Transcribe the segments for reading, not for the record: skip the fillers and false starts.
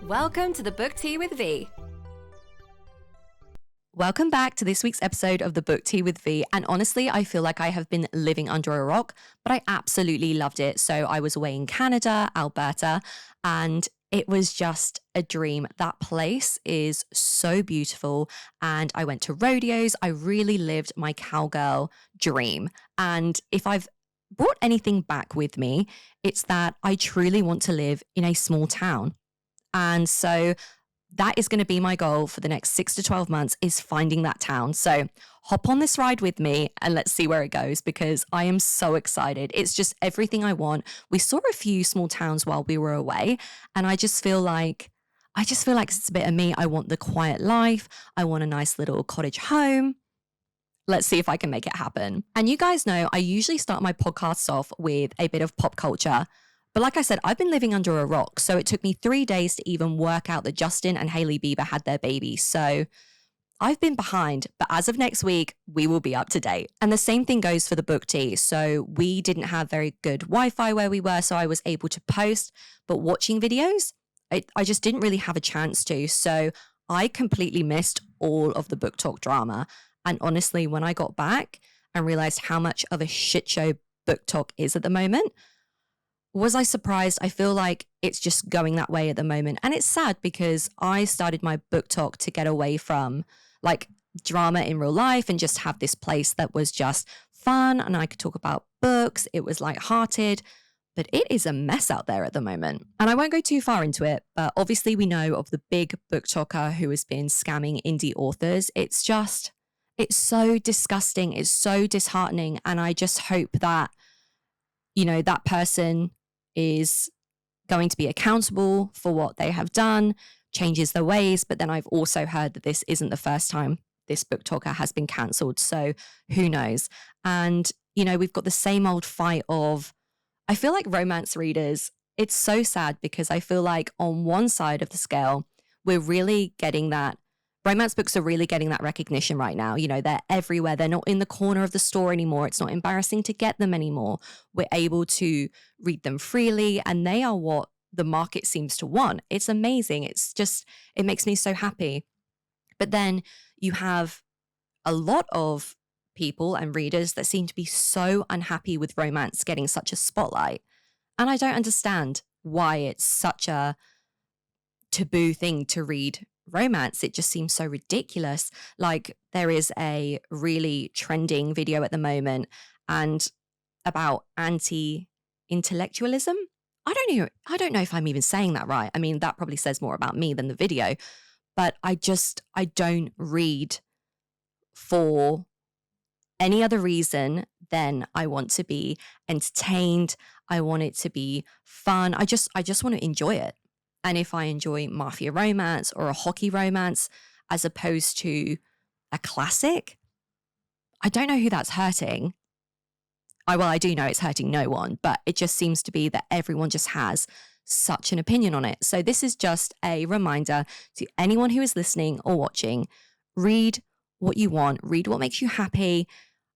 Welcome to the Book Tea with V. Welcome back to this week's episode of the Book Tea with V. And honestly, I feel like I have been living under a rock, but I absolutely loved it. So I was away in Canada, Alberta, and it was just a dream. That place is so beautiful. And I went to rodeos. I really lived my cowgirl dream. And if I've brought anything back with me, it's that I truly want to live in a small town. And so that is going to be my goal for the next 6 to 12 months, is finding that town. So hop on this ride with me and let's see where it goes, because I am so excited. It's just everything I want. We saw a few small towns while we were away, and I just feel like it's a bit of me. I want the quiet life. I want a nice little cottage home. Let's see if I can make it happen. And you guys know I usually start my podcasts off with a bit of pop culture. But like I said, I've been living under a rock, so it took me 3 days to even work out that Justin and Hailey Bieber had their baby. So I've been behind, but as of next week, we will be up to date. And the same thing goes for the book tea. So we didn't have very good Wi-Fi where we were, so I was able to post, but watching videos, I just didn't really have a chance to. So I completely missed all of the Booktok drama. And honestly, when I got back and realized how much of a shit show Booktok is at the moment, was I surprised? I feel like it's just going that way at the moment. And it's sad because I started my Booktok to get away from like drama in real life and just have this place that was just fun and I could talk about books. It was lighthearted, but it is a mess out there at the moment. And I won't go too far into it, but obviously we know of the big booktoker who has been scamming indie authors. It's so disgusting. It's so disheartening. And I just hope that, you know, that person is going to be accountable for what they have done, changes their ways. But then I've also heard that this isn't the first time this booktalker has been cancelled. So who knows? And, you know, we've got the same old fight of, I feel like romance readers, it's so sad because I feel like on one side of the scale, we're really getting that. Romance books are really getting that recognition right now. You know, they're everywhere. They're not in the corner of the store anymore. It's not embarrassing to get them anymore. We're able to read them freely, and they are what the market seems to want. It's amazing. It makes me so happy. But then you have a lot of people and readers that seem to be so unhappy with romance getting such a spotlight. And I don't understand why it's such a taboo thing to read romance. It just seems so ridiculous. Like there is a really trending video at the moment and about anti-intellectualism. I don't know if I'm even saying that right. I mean, that probably says more about me than the video, but I don't read for any other reason than I want to be entertained. I want it to be fun. I just want to enjoy it. And if I enjoy mafia romance or a hockey romance as opposed to a classic, I don't know who that's hurting. I do know it's hurting no one, but it just seems to be that everyone just has such an opinion on it. So this is just a reminder to anyone who is listening or watching, read what you want, read what makes you happy.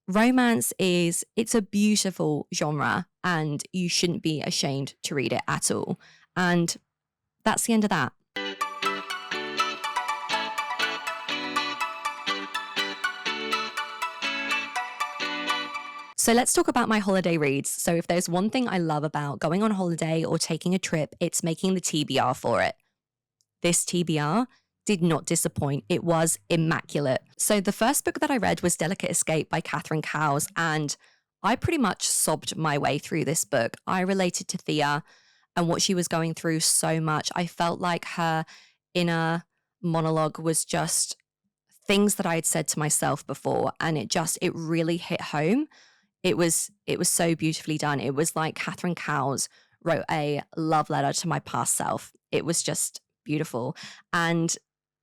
Romance it's a beautiful genre and you shouldn't be ashamed to read it at all. And that's the end of that. So let's talk about my holiday reads. So if there's one thing I love about going on holiday or taking a trip, it's making the TBR for it. This TBR did not disappoint. It was immaculate. So the first book that I read was Delicate Escape by Cowles, and I pretty much sobbed my way through this book. I related to Thea and what she was going through so much. I felt like her inner monologue was just things that I had said to myself before, and it really hit home. It was so beautifully done. It was like Cowles wrote a love letter to my past self. It was just beautiful. And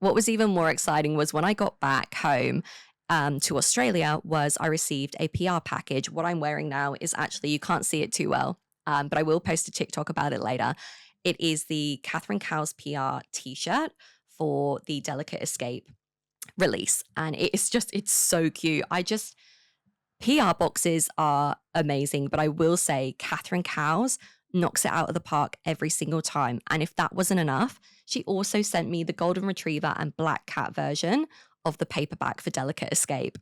what was even more exciting was when I got back home to Australia was I received a PR package. What I'm wearing now is actually, you can't see it too well, but I will post a TikTok about it later. It is the Cowles PR t-shirt for the Delicate Escape release. And it's so cute. PR boxes are amazing, but I will say Cowles knocks it out of the park every single time. And if that wasn't enough, she also sent me the Golden Retriever and Black Cat version of the paperback for Delicate Escape.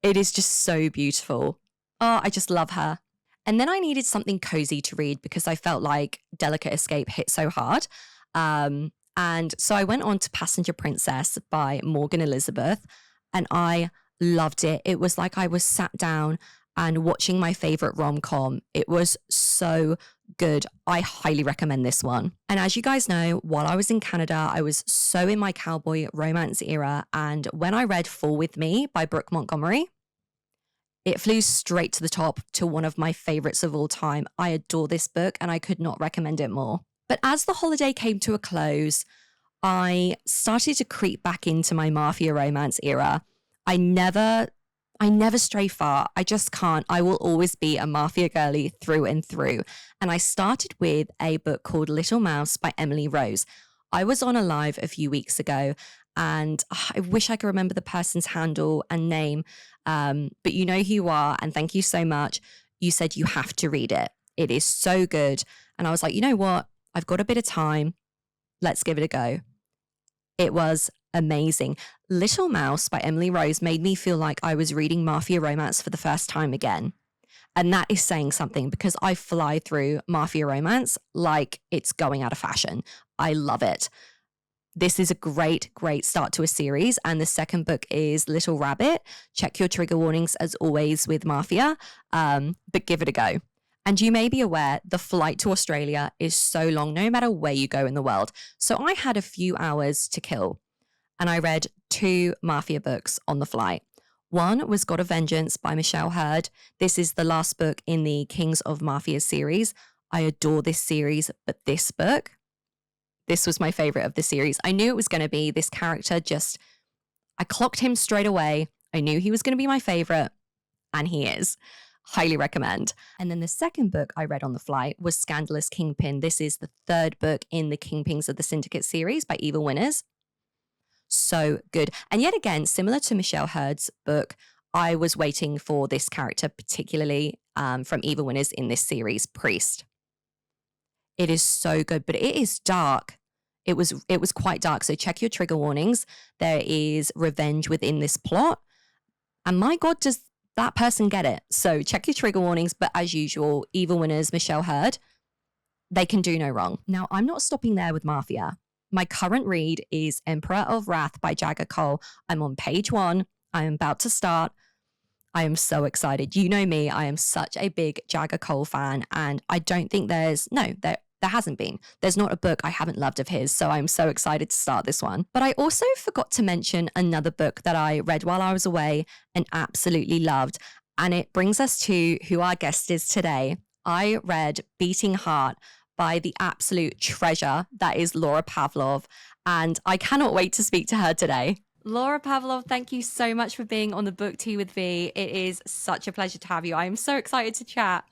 It is just so beautiful. Oh, I just love her. And then I needed something cozy to read because I felt like Delicate Escape hit so hard. And so I went on to Passenger Princess by Morgan Elizabeth, and I loved it. It was like I was sat down and watching my favorite rom-com. It was so good. I highly recommend this one. And as you guys know, while I was in Canada, I was so in my cowboy romance era. And when I read Fall With Me by Brooke Montgomery, it flew straight to the top to one of my favorites of all time. I adore this book and I could not recommend it more. But as the holiday came to a close, I started to creep back into my mafia romance era. I never stray far. I just can't. I will always be a mafia girly through and through. And I started with a book called Little Mouse by Emily Rose. I was on a live a few weeks ago and I wish I could remember the person's handle and name. But you know who you are. And thank you so much. You said you have to read it. It is so good. And I was like, you know what? I've got a bit of time. Let's give it a go. It was amazing. Little Mouse by Emily Rose made me feel like I was reading mafia romance for the first time again. And that is saying something because I fly through mafia romance like it's going out of fashion. I love it. This is a great, great start to a series. And the second book is Little Rabbit. Check your trigger warnings as always with mafia, but give it a go. And you may be aware the flight to Australia is so long, no matter where you go in the world. So I had a few hours to kill and I read 2 mafia books on the flight. One was God of Vengeance by Michelle Hurd. This is the last book in the Kings of Mafia series. I adore this series, but this book, this was my favorite of the series. I knew it was going to be this character, I clocked him straight away. I knew he was going to be my favorite, and he is. Highly recommend. And then the second book I read on the flight was Scandalous Kingpin. This is the 3rd book in the Kingpins of the Syndicate series by Evil Winners. So good. And yet again, similar to Michelle Hurd's book, I was waiting for this character, particularly from Evil Winners in this series, Priest. It is so good, but it is dark. It was quite dark. So check your trigger warnings. There is revenge within this plot. And my God, does that person get it? So check your trigger warnings. But as usual, Evil Winners, Michelle Hurd, they can do no wrong. Now, I'm not stopping there with Mafia. My current read is Emperor of Wrath by Jagger Cole. I'm on page 1. I am about to start. I am so excited. You know me, I am such a big Jagger Cole fan, and I don't think there hasn't been. There's not a book I haven't loved of his, so I'm so excited to start this one. But I also forgot to mention another book that I read while I was away and absolutely loved, and it brings us to who our guest is today. I read Beating Heart by the absolute treasure that is Laura Pavlov, and I cannot wait to speak to her today. Laura Pavlov, thank you so much for being on the Book Tea with V. It is such a pleasure to have you. I am so excited to chat.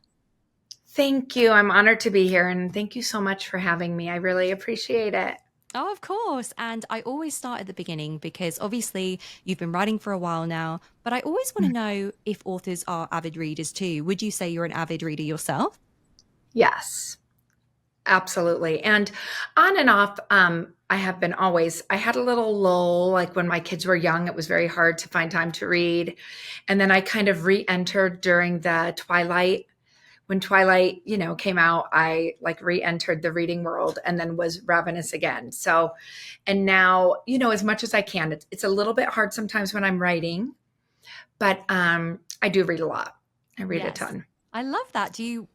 Thank you. I'm honored to be here, and thank you so much for having me. I really appreciate it. Oh, of course. And I always start at the beginning because obviously you've been writing for a while now, but I always want to know if authors are avid readers too. Would you say you're an avid reader yourself? Yes, absolutely. And on and off, I have been always. I had a little lull, like when my kids were young, it was very hard to find time to read. And then I kind of re-entered during the Twilight. When Twilight, came out, I re-entered the reading world and then was ravenous again. So, and now, as much as I can, it's a little bit hard sometimes when I'm writing, but I do read a lot. I read a ton. I love that. Do you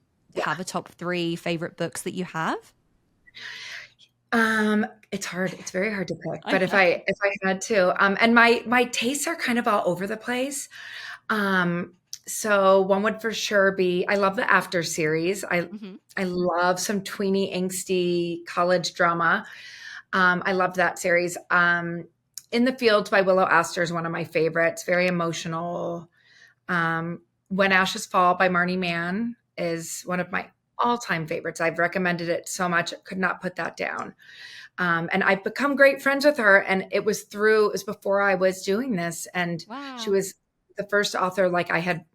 have a top 3 favorite books that you have? It's hard. It's very hard to pick, but if I had to, and my tastes are kind of all over the place. So one would for sure be, I love the After series. I love some tweeny, angsty college drama. I love that series. In the Fields by Willow Astor is one of my favorites. Very emotional. When Ashes Fall by Marnie Mann is one of my all-time favorites. I've recommended it so much. I could not put that down. And I've become great friends with her. And it was before I was doing this. And she was the first author like I had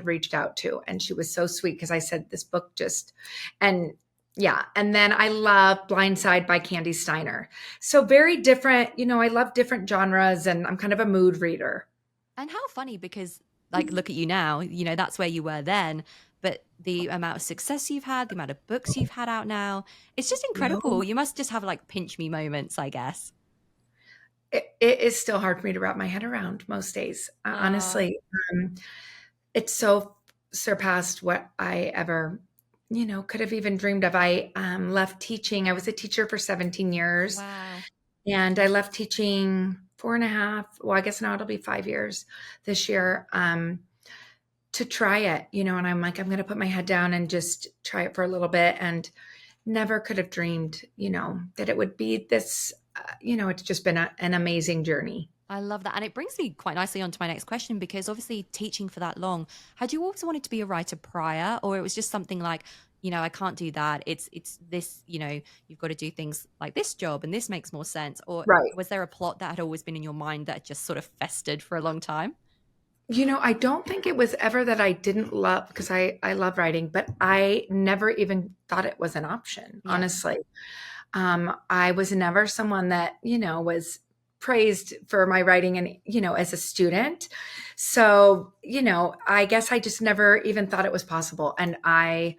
reached out to, and she was so sweet because I said this book just, and yeah. And then I love Blindside by Candy Steiner. So very different, I love different genres, and I'm kind of a mood reader. And how funny, because like look at you now, that's where you were then, but the amount of success you've had, the amount of books you've had out now, it's just No, incredible. You must just have like pinch me moments, I guess. it is still hard for me to wrap my head around most days. Uh, Honestly, it's so surpassed what I ever, could have even dreamed of. I left teaching. I was a teacher for 17 years, wow. and I left teaching 4.5. Well, I guess now it'll be 5 years this year. To try it, and I'm like, I'm going to put my head down and just try it for a little bit. And never could have dreamed, that it would be this, it's just been an amazing journey. I love that. And it brings me quite nicely onto my next question, because obviously teaching for that long, had you always wanted to be a writer prior, or it was just something like, I can't do that. It's this, you've got to do things like this job and this makes more sense. Or Right. was there a plot that had always been in your mind that just sort of festered for a long time? I don't think it was ever that I didn't love, because I love writing, but I never even thought it was an option, Yeah. honestly. I was never someone that, was praised for my writing and, as a student. So, I guess I just never even thought it was possible. And I,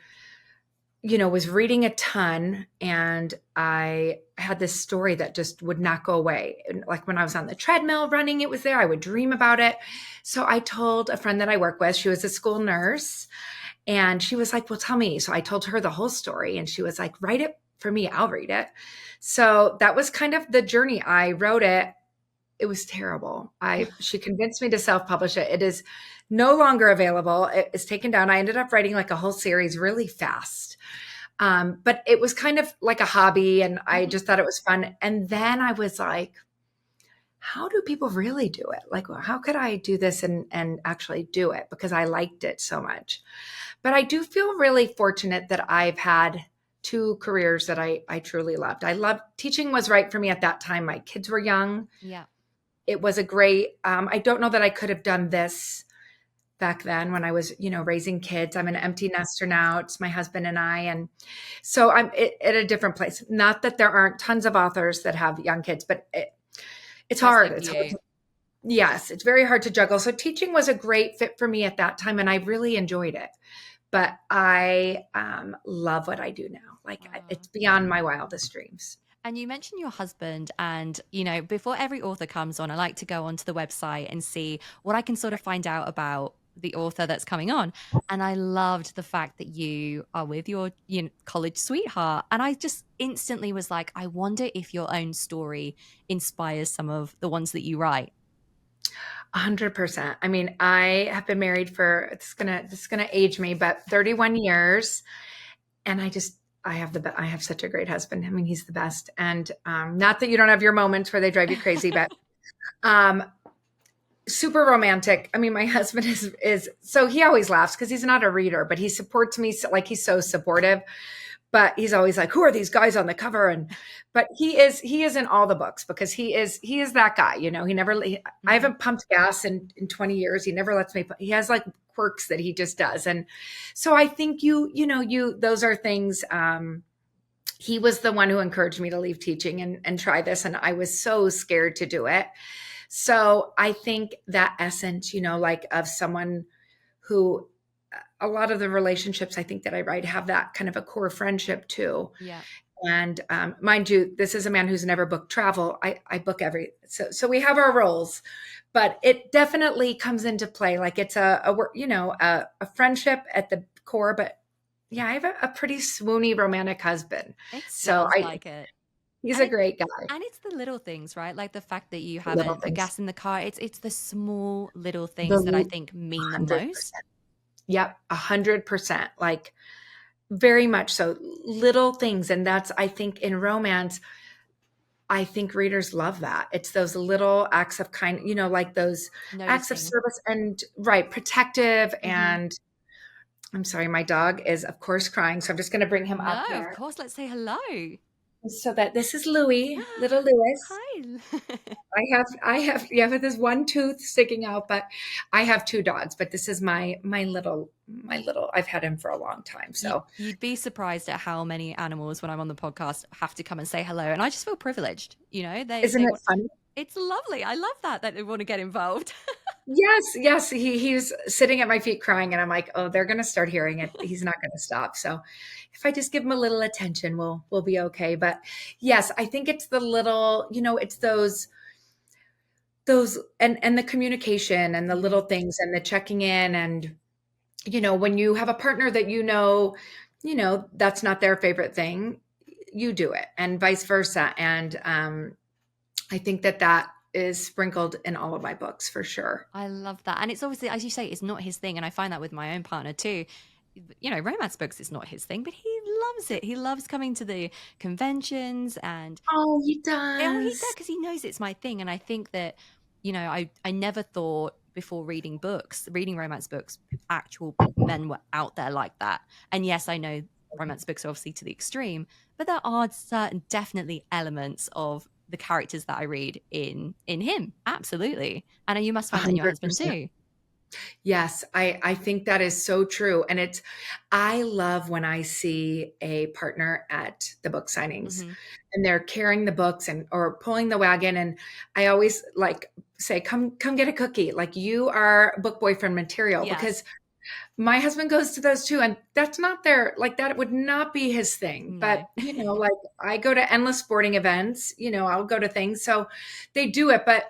was reading a ton, and I had this story that just would not go away. And like when I was on the treadmill running, it was there. I would dream about it. So I told a friend that I work with, she was a school nurse, and she was like, well, tell me. So I told her the whole story, and she was like, write it for me. I'll read it. So that was kind of the journey. I wrote it. It was terrible. She convinced me to self-publish it. It is no longer available. It is taken down. I ended up writing like a whole series really fast. But it was kind of like a hobby, and I Mhm. just thought it was fun. And then I was like, how do people really do it? Like, how could I do this and actually do it? Because I liked it so much. But I do feel really fortunate that I've had two careers that I truly loved. I loved teaching, was right for me at that time. My kids were young. Yeah. It was a great, I don't know that I could have done this back then when I was, raising kids. I'm an empty nester now. It's my husband and I. And so I'm at a different place. Not that there aren't tons of authors that have young kids, but it's Just hard. like It's hard. you. Yes, it's very hard to juggle. So teaching was a great fit for me at that time, and I really enjoyed it. But I love what I do now. Like, Wow. it's beyond my wildest dreams. And you mentioned your husband, and before every author comes on, I like to go onto the website and see what I can sort of find out about the author that's coming on. And I loved the fact that you are with your college sweetheart. And I just instantly was like, I wonder if your own story inspires some of the ones that you write. 100%. I mean, I have been married for, this is gonna age me, but 31 years. And I have such a great husband. I mean, he's the best. And not that you don't have your moments where they drive you crazy, but um, super romantic. I mean, my husband is so he always laughs because he's not a reader, but he supports me. Like, he's so supportive. But he's always like, who are these guys on the cover? But he is in all the books, because he is that guy. He never. I Mhm. haven't pumped gas in 20 years. He never lets me. He has like quirks that he just does, and so I think those are things. He was the one who encouraged me to leave teaching and try this, and I was so scared to do it. So I think that essence, like of someone who, a lot of the relationships I think that I write have that kind of a core friendship too. Yeah. And mind you, this is a man who's never booked travel. I book so we have our roles, but it definitely comes into play. Like, it's a friendship at the core. But yeah, I have a pretty swoony romantic husband. It So sounds like it. he's And a it great guy. and it's the little things, right? Like the fact that you have Little a things, gas in the car. It's the small little things that I the think mean the 100%. most. Yep, 100%. Like, very much so. Little things, and that's, I think, in romance, I think readers love that. It's those little acts of like those acts of Noticing. service, and right, protective. Hmm. And I'm sorry, my dog is of course crying, so I'm just going to bring him No, up of here. course. Let's say hello. So that this is Louis, little Louis. Hi. I have with this one tooth sticking out, but I have two dogs, but this is my little, I've had him for a long time. So You'd be surprised at how many animals when I'm on the podcast have to come and say hello, and I just feel privileged. isn't They it want. funny? It's lovely. I love that they want to get involved. Yes, yes. He's sitting at my feet crying, and I'm like, oh, they're gonna start hearing it. He's not gonna stop. So if I just give him a little attention, we'll be okay. But yes, I think it's the little, it's those and the communication and the little Mhm. things and the checking in and when you have a partner that that's not their favorite thing, you do it and vice versa. And I think that is sprinkled in all of my books for sure. I love that. And it's obviously, as you say, it's not his thing. And I find that with my own partner too. Romance books is not his thing, but he loves it. He loves coming to the conventions and Oh, he he does does. because he knows it's my thing. And I think that, I never thought before reading romance books, actual men were out there like that. And yes, I know romance books are obviously to the extreme, but there are certain definitely elements of the characters that I read in him. Absolutely. And you must find that in your husband 100%. too. Yes, I think that is so true. And I love when I see a partner at the book signings Hmm. and they're carrying the books or pulling the wagon. And I always like say, come get a cookie. Like you are book boyfriend material Yes. because my husband goes to those too. And that's not that would not be his thing. No. But, like I go to endless sporting events, I'll go to things. So they do it. But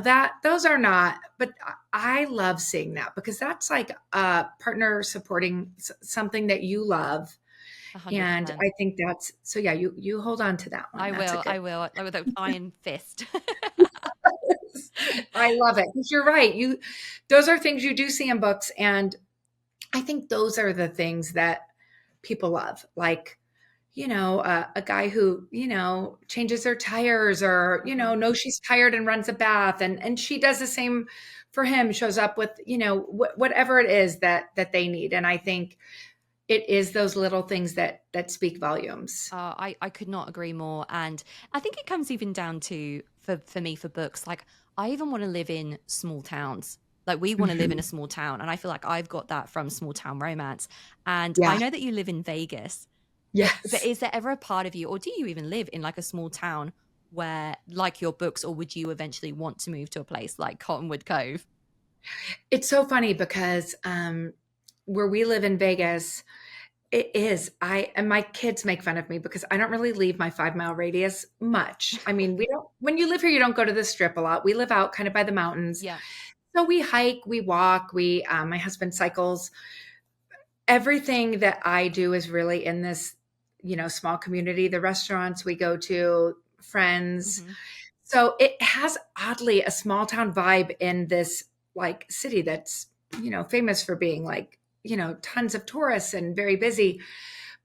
that those are not, but I love seeing that because that's like a partner supporting something that you love. And 100%. I think that's so yeah, you hold on to that one. I That's a will. good. I will. Like with an iron fist. I love it. 'Cause you're right. Those are things you do see in books. And I think those are the things that people love. Like, a guy who, changes their tires or, Mhm. knows she's tired and runs a bath and she does the same for him, shows up with, whatever it is that they need. And I think it is those little things that speak volumes. I could not agree more. And I think it comes even down to, for me, for books, like I even want to live in small towns. Like we want to live in a Mhm. small town. And I feel like I've got that from Small Town Romance. And I Yeah. know that you live in Vegas, but Yes. is there ever a part of you, or do you even live in like a small town where, like your books, or would you eventually want to move to a place like Cottonwood Cove? It's so funny because where we live in Vegas, it is. And my kids make fun of me because I don't really leave my 5 mile radius much. I mean, we don't, when you live here, you don't go to the strip a lot. We live out kind of by the mountains. Yeah. So we hike, we walk, my husband cycles. Everything that I do is really in this, small community, the restaurants we go to, friends. Hmm. So it has oddly a small town vibe in this like city that's, famous for being like, tons of tourists and very busy.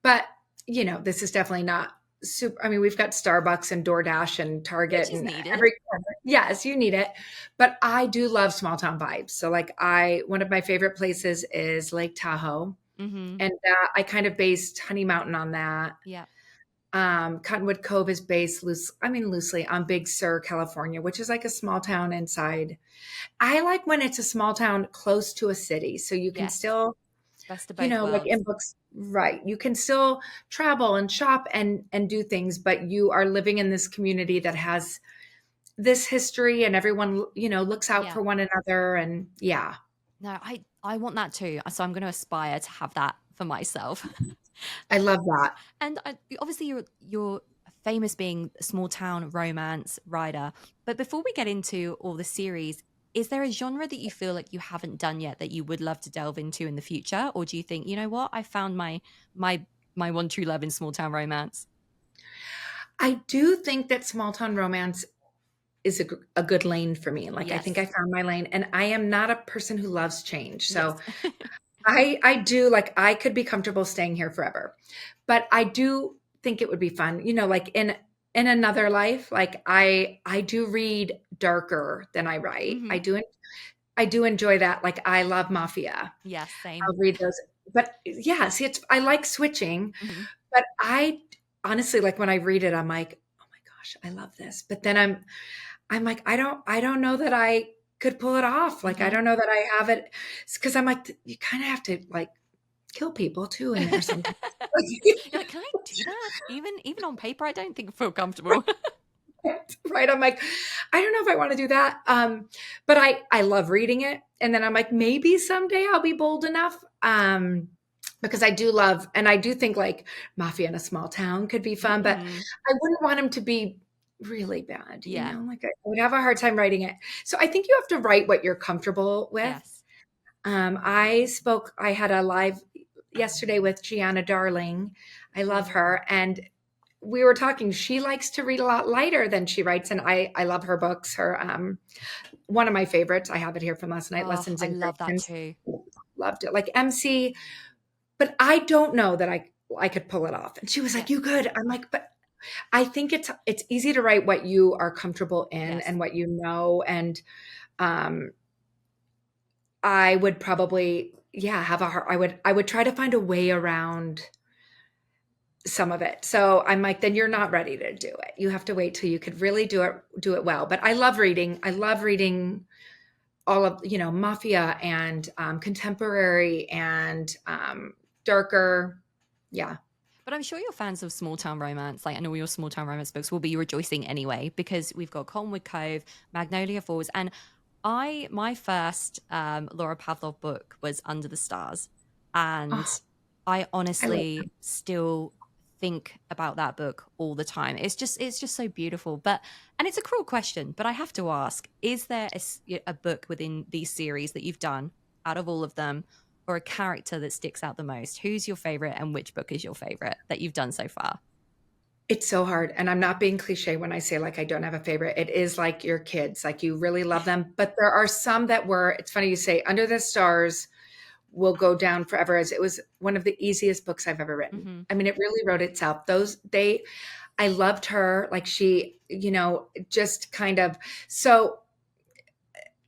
But, this is definitely not super. I mean, we've got Starbucks and DoorDash and Target Which is and needed. every corner. Yes, you need it. But I do love small town vibes. So like one of my favorite places is Lake Tahoe. Hmm. And I kind of based Honey Mountain on that. Yeah. Cottonwood Cove is based loosely on Big Sur, California, which is like a small town inside. I like when it's a small town close to a city. So you can Yes. still, Best of both like worlds. in books, right. You can still travel and shop and do things, but you are living in this community that has this history and everyone, looks out Yeah. for one another. And yeah, No, I want that too. So I'm going to aspire to have that for myself. I love that. And obviously, you're famous being a small town romance writer. But before we get into all the series, is there a genre that you feel like you haven't done yet that you would love to delve into in the future, or do you think, you know what, I found my one true love in small town romance? I do think that small town romance is a good lane for me. Like I think I Yes, found my lane and I am not a person who loves change. yes, So I do like I could be comfortable staying here forever. But I do think it would be fun, like in another life, like I do read darker than I write. hmm I do enjoy that. Like I love Mafia. yes, I'll same. read those. But yeah, see I like switching, Hmm. but I honestly, like when I read it, I'm like, oh my gosh, I love this. But then I'm like, I don't know that I could pull it off. Like, I Mhm. don't know that I have it. Because I'm like, you kind of have to like kill people too in there sometimes. You're like, can I do that? Even on paper, I don't think I feel comfortable. Right. I'm like, I don't know if I want to do that. But I love reading it. And then I'm like, maybe someday I'll be bold enough. Because I do love, and I do think like Mafia in a Small Town could be fun, but Mm. I wouldn't want him to be really bad, you Yeah. know, like I would have a hard time writing it. So I think you have to write what you're comfortable with. Yes. I had a live yesterday with Gianna Darling. I love her. And we were talking, she likes to read a lot lighter than she writes. And I love her books. Her, one of my favorites, I have it here from last night, Oh, Lessons I in love that Christians. too. Loved it. Like MC, but I don't know that I could pull it off. And she was Yeah. like, you could. I'm like, but I think it's easy to write what you are comfortable in Yes. and what you know. And um I would probably, yeah, have a hard, I would try to find a way around some of it. So I'm like, then you're not ready to do it. You have to wait till you could really do it well. But I love reading. I love reading all of, you know, Mafia and contemporary and darker. Yeah. But I'm sure your fans of small town romance, like, and all your small town romance books will be rejoicing anyway, because we've got Colmwood Cove, Magnolia Falls, and my first Laura Pavlov book was Under the Stars, and Oh, I I love honestly still think about that book all the time. It's just so beautiful. But and it's a cruel question, but I have to ask: is there a book within these series that you've done out of all of them, or a character that sticks out the most? Who's your favorite, and which book is your favorite that you've done so far? It's so hard. And I'm not being cliche when I say like I don't have a favorite. It is like your kids, like you really love them. But there are some that were, it's funny you say, Under the Stars will go down forever as it was one of the easiest books I've ever written. Hmm. I mean, it really wrote itself. I loved her. Like she, you know, just kind of, so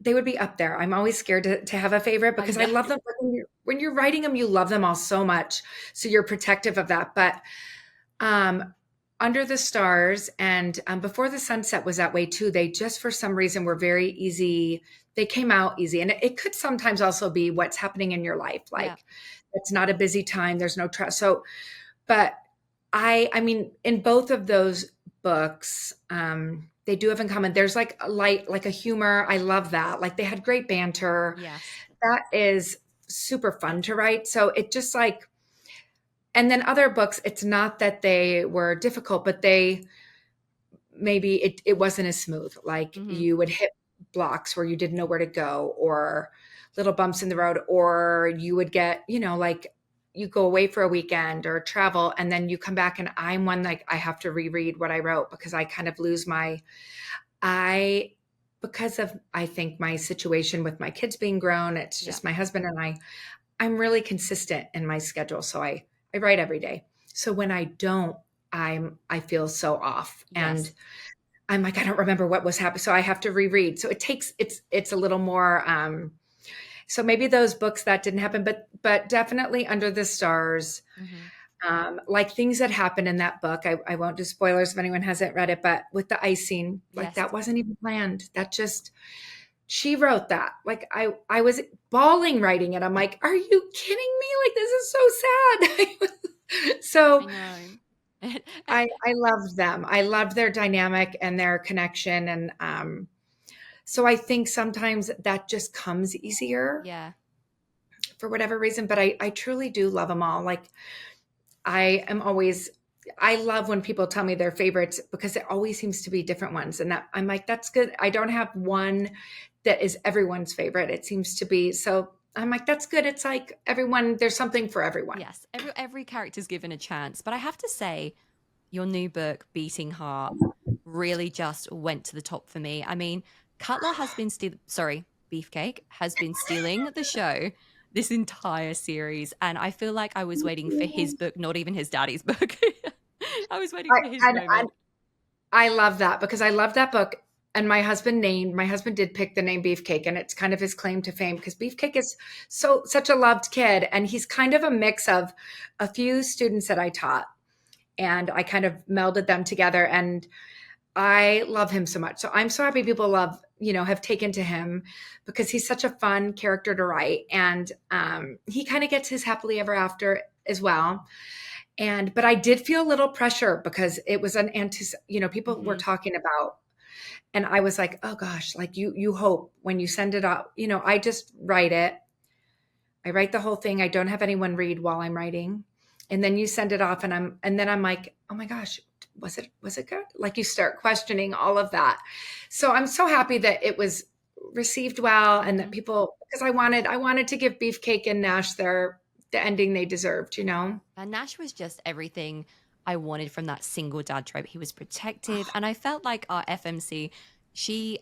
they would be up there. I'm always scared to have a favorite I because I know. love them. But when you're writing them, you love them all so much. So you're protective of that. But um, Under the Stars and Before the Sunset was that way too. They just, for some reason, were very easy. They came out easy. And it could sometimes also be what's happening in your life. Yeah. Like it's not a busy time. There's no trust. So, but I mean, in both of those books, they do have in common. There's like a light, like a humor. I love that. Like they had great banter. Yes. That is super fun to write. So it just like, and then other books, it's not that they were difficult, but they maybe it wasn't as smooth. Like Hmm. you would hit blocks where you didn't know where to go, or little bumps in the road, or you would get, you know, like you go away for a weekend or travel and then you come back and I'm one like I have to reread what I wrote because I kind of lose my I because of I think my situation with my kids being grown, it's Yeah. just my husband and I'm really consistent in my schedule. So I write every day. So when I don't, I feel so off. And Yes. I'm like, I don't remember what was happening. So I have to reread. So it's a little more so maybe those books that didn't happen, but definitely Under the Stars. Hmm. Like things that happen in that book. I won't do spoilers if anyone hasn't read it, but with the icing, like Yes. that wasn't even planned. That just she wrote that. Like I was bawling writing it. I'm like, are you kidding me? Like this is so sad. I So know. I loved them. I loved their dynamic and their connection. And so I think sometimes that just comes easier Yeah. for whatever reason. But I truly do love them all. Like I am always I love when people tell me their favorites because it always seems to be different ones. And that I'm like, that's good. I don't have one that is everyone's favorite. It seems to be. So I'm like, that's good. It's like everyone, there's something for everyone. Yes. Every character's given a chance. But I have to say, your new book, Beating Heart, really just went to the top for me. I mean, Cutler has been Beefcake has been stealing the show this entire series. And I feel like I was waiting for his book, not even his daddy's book. I was waiting for his I moment. I love that because I love that book. And my husband did pick the name Beefcake, and it's kind of his claim to fame because Beefcake is such a loved kid. And he's kind of a mix of a few students that I taught. and I kind of melded them together, and I love him so much. So I'm so happy people have taken to him, because he's such a fun character to write. And he kind of gets his happily ever after as well. But I did feel a little pressure, because it was people were talking about, and I was like, oh gosh, like you hope when you send it out, I just write it. I write the whole thing. I don't have anyone read while I'm writing. And then you send it off, and then I'm like, oh my gosh, was it good? Like, you start questioning all of that. So I'm so happy that it was received well, and that people, because I wanted to give Beefcake and Nash the ending they deserved, And Nash was just everything I wanted from that single dad trope. He was protective, and I felt like our FMC, she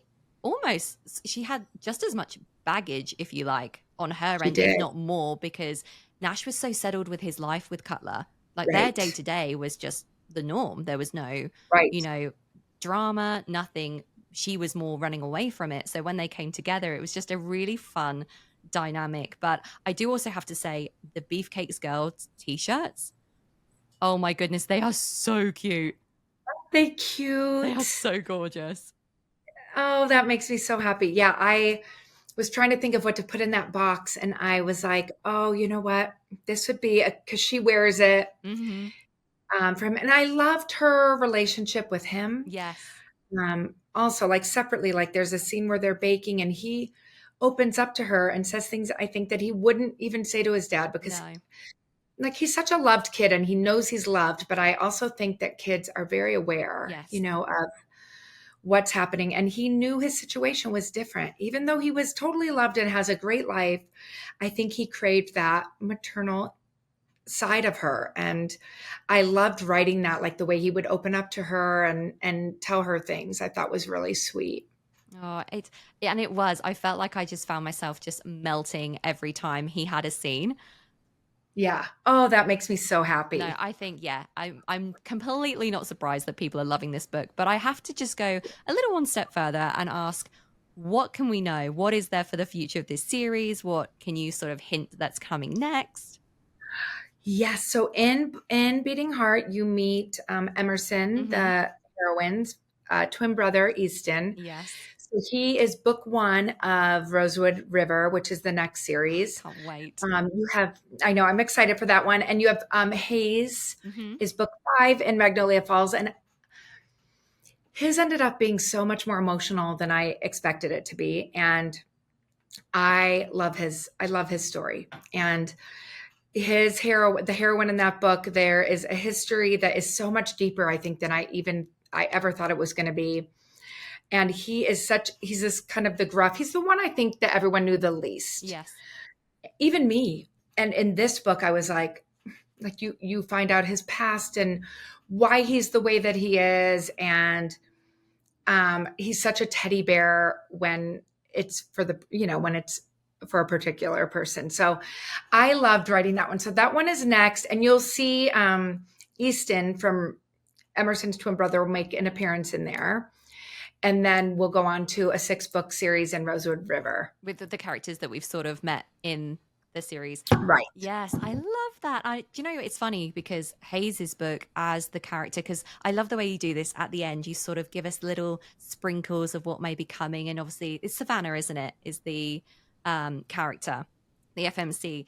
had just as much baggage, if you like, on her end, if not more, because Nash was so settled with his life with Cutler. Like, their day to day was just the norm. There was no, drama, nothing. She was more running away from it. So when they came together, it was just a really fun dynamic. But I do also have to say, the Beefcakes Girls t-shirts, oh my goodness, they are so cute. They cute. They are so gorgeous. Oh, that makes me so happy. Yeah, I was trying to think of what to put in that box, and I was like, oh, you know what? This would be because she wears it for him. And I loved her relationship with him. Yes. Also, like, separately, like, there's a scene where they're baking, and he opens up to her and says things I think that he wouldn't even say to his dad, because like, he's such a loved kid, and he knows he's loved. But I also think that kids are very aware, of what's happening. And he knew his situation was different. Even though he was totally loved and has a great life, I think he craved that maternal side of her. And I loved writing that, like, the way he would open up to her and tell her things, I thought was really sweet. Oh, it was. I felt like I just found myself just melting every time he had a scene. Yeah. Oh, that makes me so happy. No, I think, I'm completely not surprised that people are loving this book, but I have to just go a little one step further and ask, what can we know? What is there for the future of this series? What can you sort of hint that's coming next? Yes. So in Beating Heart, you meet Emerson, the heroine's twin brother, Easton. Yes. So he is book 1 of Rosewood River, which is the next series. Can't wait. I know, I'm excited for that one. And you have Hayes is book 5 in Magnolia Falls. And his ended up being so much more emotional than I expected it to be. And I love his story. And the heroine in that book, there is a history that is so much deeper, I think, than I ever thought it was going to be. And he's this kind of the gruff. He's the one I think that everyone knew the least. Yes. Even me. And in this book, I was like you find out his past and why he's the way that he is. And he's such a teddy bear when it's when it's for a particular person. So I loved writing that one. So that one is next. And you'll see Easton from Emerson's twin brother will make an appearance in there. And then we'll go on to a 6-book series in Rosewood River. With the characters that we've sort of met in the series. Right. Yes, I love that. It's funny because Hayes' book as the character, because I love the way you do this at the end. You sort of give us little sprinkles of what may be coming. And obviously it's Savannah, isn't it? Is the character, the FMC.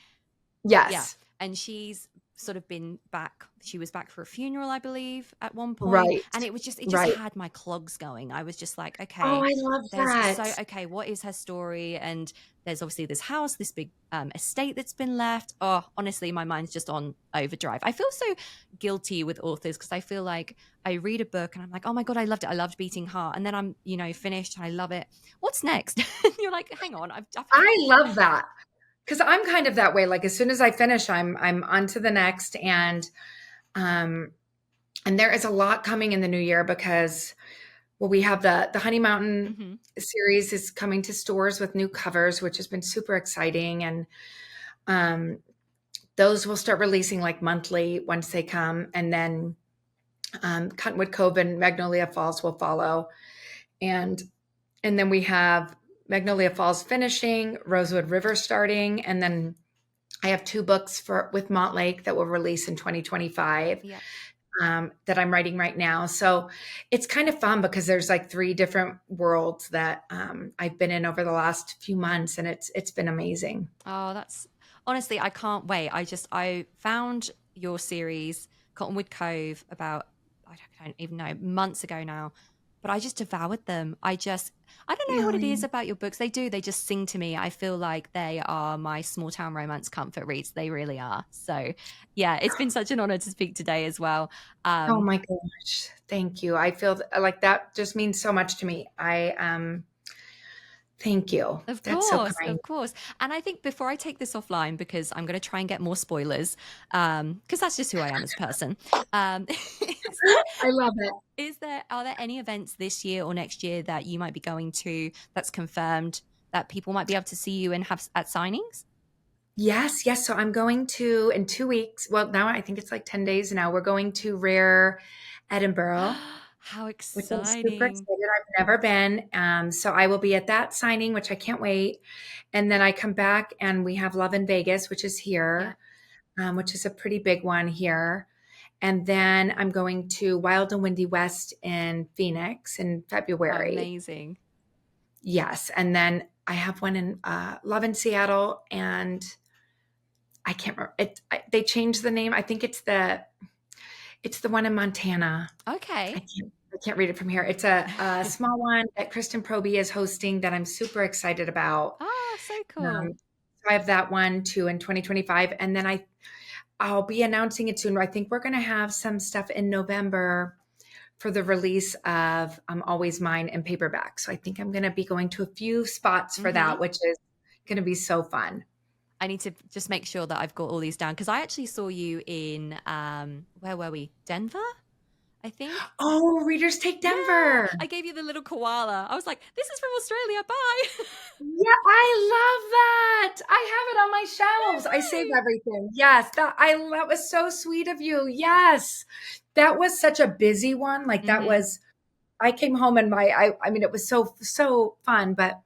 Yes. Yeah. And she's sort of been back. She was back for a funeral, I believe, at one point. Right. And it just had my clogs going. I was just like, okay. Oh, I love that. So, okay, what is her story? And there's obviously this house, this big estate that's been left. Oh, honestly, my mind's just on overdrive. I feel so guilty with authors because I feel like I read a book and I'm like, oh my God, I loved it. I loved Beating Heart. And then I'm, finished and I love it. What's next? And you're like, hang on. I love that. Because I'm kind of that way. Like, as soon as I finish, I'm on to the next. And there is a lot coming in the new year because, we have the Honey Mountain series is coming to stores with new covers, which has been super exciting. And those will start releasing like monthly once they come. And then Cottonwood Cove and Magnolia Falls will follow. And then we have Magnolia Falls finishing, Rosewood River starting, and then I have 2 books with Montlake that will release in 2025. Yeah. that I'm writing right now. So it's kind of fun because there's like 3 different worlds that I've been in over the last few months, and it's been amazing. Oh, that's honestly, I can't wait. I found your series Cottonwood Cove about I don't even know months ago now, but I just devoured them. I don't know what it is Really? about your books. They just sing to me. I feel like they are my small town romance comfort reads. They really are. So, yeah, it's been such an honor to speak today as well. Oh Um, my gosh. Thank you. I feel like that just means so much to me. Thank you. Of That's so course, kind. of course. And I think before I take this offline, because I'm going to try and get more spoilers, because that's just who I am as a person. Is there, I love it. are there any events this year or next year that you might be going to that's confirmed that people might be able to see you and have at signings? Yes, yes. So I'm going to in 2 weeks. Well, now I think it's like 10 days now. We're going to Rare Edinburgh, How which I'm super exciting. excited. I've never been. So I will be at that signing, which I can't wait. And then I come back and we have Love in Vegas, which is Yeah, here, which is a pretty big one here. And then I'm going to Wild and Windy West in Phoenix in February. amazing. Yes. And then I have one in Love in Seattle, and I can't remember it. They changed the name. I think it's the one in Montana. Okay. I can't read it from here. It's a small one that Kristen Proby is hosting that I'm super excited about. Ah, so cool. So I have that one too in 2025, and then I'll be announcing it soon. I think we're going to have some stuff in November for the release of Always Mine in paperback. So I think I'm going to be going to a few spots for Hmm. that, which is going to be so fun. I need to just make sure that I've got all these down because I actually saw you in where were we? Denver, I think. Oh, Readers Take Yeah, Denver. I gave you the little koala. I was like, "This is from Australia." Bye. Yeah, I love that. I have it on my shelves. I save I everything. Yes, that was so sweet of you. Yes. That was such a busy one. Like know. that was I came home and I mean it was so fun, but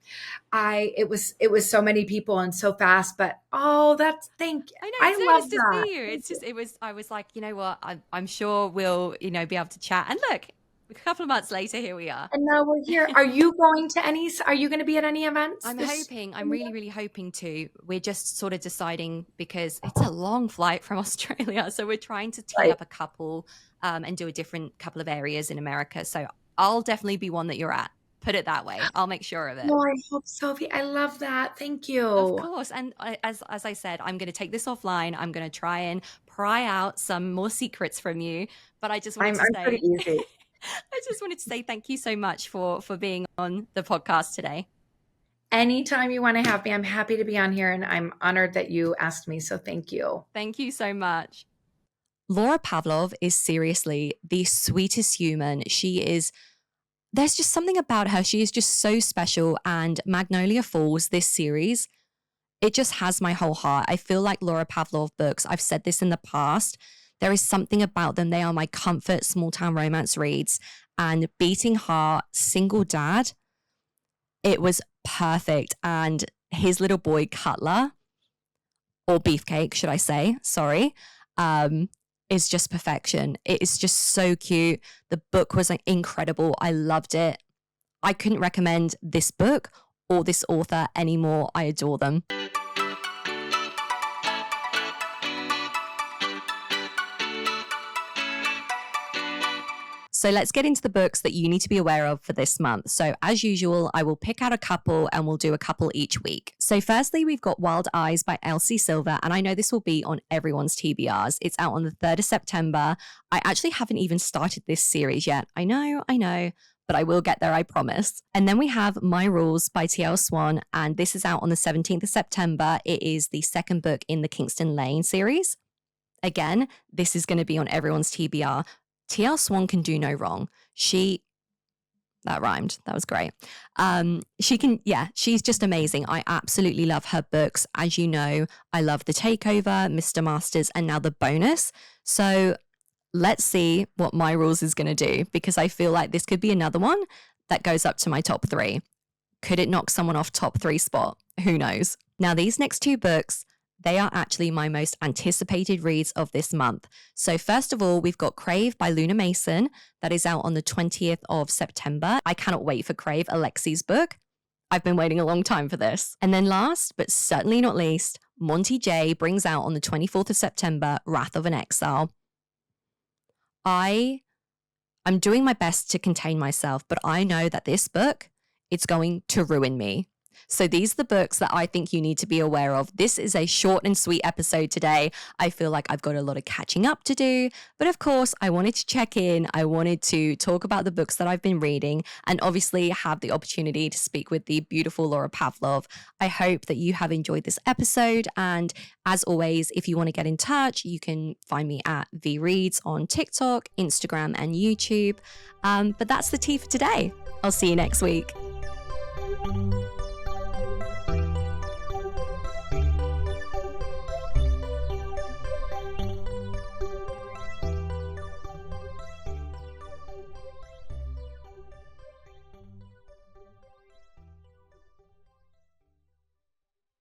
it was so many people and so fast, but oh, that's thank you. I know I it's so love nice to that. see you. Thank It's you. just it was. I was like, you know what? I'm sure we'll be able to chat. And look, a couple of months later, here we are. And now we're here. Are you going to be at any events I'm this hoping, I'm really, really hoping to. We're just sort of deciding because it's a long flight from Australia. So we're trying to tee right? up a couple and do a different couple of areas in America. So I'll definitely be one that you're at. Put it that way. I'll make sure of it. No, I hope so. I love that. Thank Of you. course. And as I said, I'm going to take this offline. I'm going to try and pry out some more secrets from you. But I just wanted to I'm pretty say, easy. I just wanted to say thank you so much for being on the podcast today. Anytime you want to have me, I'm happy to be on here, and I'm honored that you asked me. So thank you. Thank you so much. Laura Pavlov is seriously the sweetest human. There's just something about her. She is just so special. And Magnolia Falls, this series, it just has my whole heart. I feel like Laura Pavlov books, I've said this in the past, there is something about them. They are my comfort small town romance reads. And Beating Heart, Single Dad, it was perfect. And his little boy, Cutler, or Beefcake, should I say, sorry, um, is just perfection. It is just so cute. The book was incredible. I loved it. I couldn't recommend this book or this author anymore. I adore them. So let's get into the books that you need to be aware of for this month. So as usual, I will pick out a couple and we'll do a couple each week. So firstly, we've got Wild Eyes by Elsie Silver. And I know this will be on everyone's TBRs. It's out on the 3rd of September. I actually haven't even started this series yet. I know, but I will get there, I promise. And then we have My Rules by TL Swan. And this is out on the 17th of September. It is the second book in the Kingston Lane series. Again, this is going to be on everyone's TBR. TL Swan can do no wrong. That rhymed. That was great. She's just amazing. I absolutely love her books. As you know, I love The Takeover, Mr. Masters, and now the bonus. So let's see what My Rules is going to do, because I feel like this could be another one that goes up to my top 3. Could it knock someone off top 3 spot? Who knows? Now, these next 2 books, they are actually my most anticipated reads of this month. So first of all, we've got Crave by Luna Mason that is out on the 20th of September. I cannot wait for Crave, Alexi's book. I've been waiting a long time for this. And then last, but certainly not least, Monty J brings out on the 24th of September, Wrath of an Exile. I'm doing my best to contain myself, but I know that this book, it's going to ruin me. So these are the books that I think you need to be aware of. This is a short and sweet episode today. I feel like I've got a lot of catching up to do, but of course I wanted to check in. I wanted to talk about the books that I've been reading and obviously have the opportunity to speak with the beautiful Laura Pavlov. I hope that you have enjoyed this episode. And as always, if you want to get in touch, you can find me at VReads on TikTok, Instagram, and YouTube. But that's the tea for today. I'll see you next week.